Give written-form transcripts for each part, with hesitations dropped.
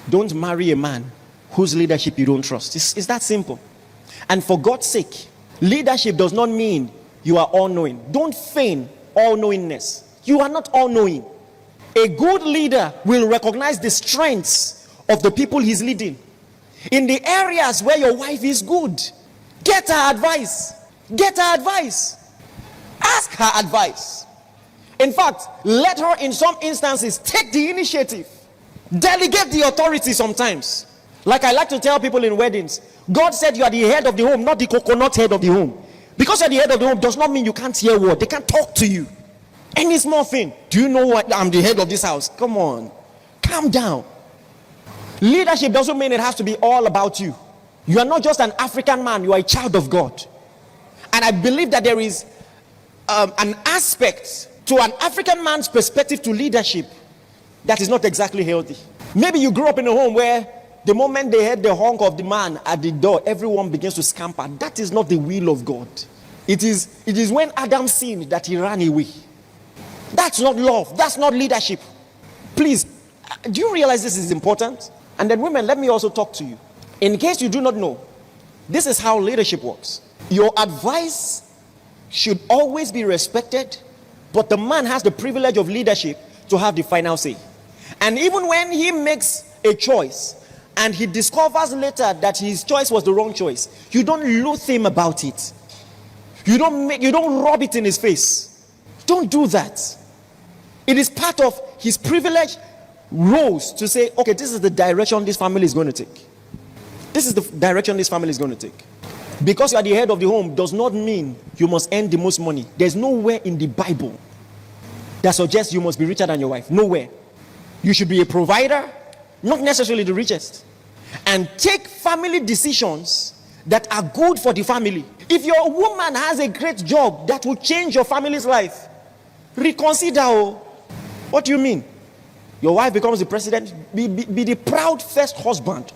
Don't marry a man whose leadership you don't trust. It's that simple. And for God's sake, leadership does not mean you are all-knowing. Don't feign all-knowingness. You are not all-knowing. A good leader will recognize the strengths of the people he's leading. In the areas where your wife is good, get her advice. Get her advice. Ask her advice. In fact, let her in some instances take the initiative. Delegate the authority sometimes. Like I like to tell people in weddings, God said you are the head of the home, not the coconut head of the home. Because you're the head of the home does not mean you can't hear word. They can't talk to you. Any small thing. Do you know what? I'm the head of this house. Come on. Calm down. Leadership doesn't mean it has to be all about you. You are not just an African man. You are a child of God. And I believe that there is an aspect to an African man's perspective to leadership that is not exactly healthy. Maybe you grew up in a home where the moment they heard the honk of the man at the door, everyone begins to scamper. That is not the will of God. It is when Adam sinned that he ran away. That's not love. That's not leadership. Please, do you realize this is important? And then women, let me also talk to you. In case you do not know, this is how leadership works. Your advice should always be respected, but the man has the privilege of leadership to have the final say. And even when he makes a choice and he discovers later that his choice was the wrong choice, you don't loathe him about it. You don't rub it in his face. Don't do that. It is part of his privileged roles to say, okay, this is the direction this family is going to take. This is the direction this family is going to take. Because you are the head of the home does not mean you must earn the most money. There's nowhere in the Bible that suggests you must be richer than your wife. Nowhere. You should be a provider, not necessarily the richest. And take family decisions that are good for the family. If your woman has a great job that will change your family's life, reconsider. What do you mean? Your wife becomes the president. Be the proud first husband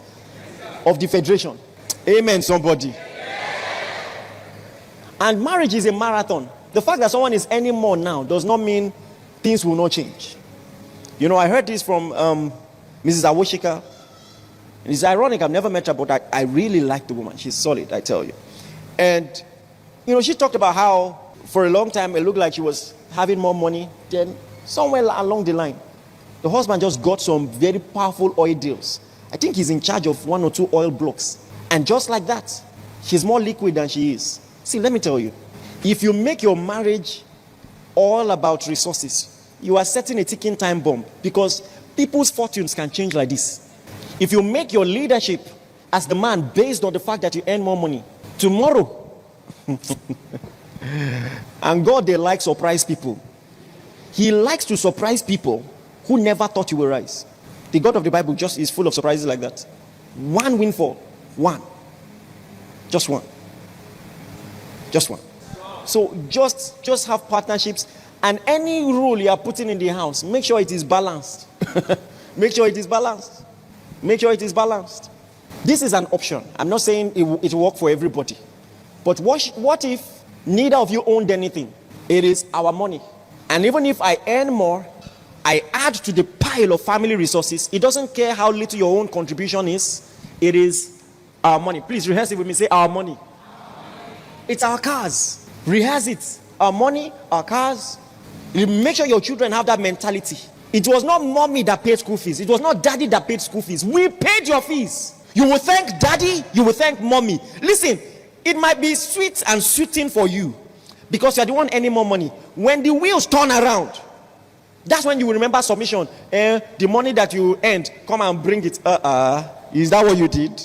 of the federation. Amen, somebody. And marriage is a marathon. The fact that someone is earning more now does not mean things will not change. You know, I heard this from Mrs. Awoshika. It's ironic, I've never met her, but I really like the woman. She's solid, I tell you. And, you know, she talked about how for a long time it looked like she was having more money. Then somewhere along the line, the husband just got some very powerful oil deals. I think he's in charge of 1 or 2 oil blocks. And just like that, she's more liquid than she is. See, let me tell you, if you make your marriage all about resources, you are setting a ticking time bomb, because people's fortunes can change like this. If you make your leadership as the man based on the fact that you earn more money, tomorrow, and God, they like surprise people. He likes to surprise people who never thought you would rise. The God of the Bible just is full of surprises like that. One windfall. One. Just one. Just one. So just have partnerships, and any rule you are putting in the house, make sure it is balanced. Make sure it is balanced. Make sure it is balanced. This is an option. I'm not saying it will work for everybody. But what if neither of you owned anything? It is our money. And even if I earn more, I add to the pile of family resources. It doesn't care how little your own contribution is. It is our money. Please rehearse it with me. Say our money. It's our cars. Rehearse it. Our money, our cars. You make sure your children have that mentality. It was not mommy that paid school fees. It was not daddy that paid school fees. We paid your fees. You will thank daddy. You will thank mommy. Listen, it might be sweet and sweeting for you because you are the one earning more money. When the wheels turn around, that's when you will remember submission. The money that you earned, come and bring it. Is that what you did?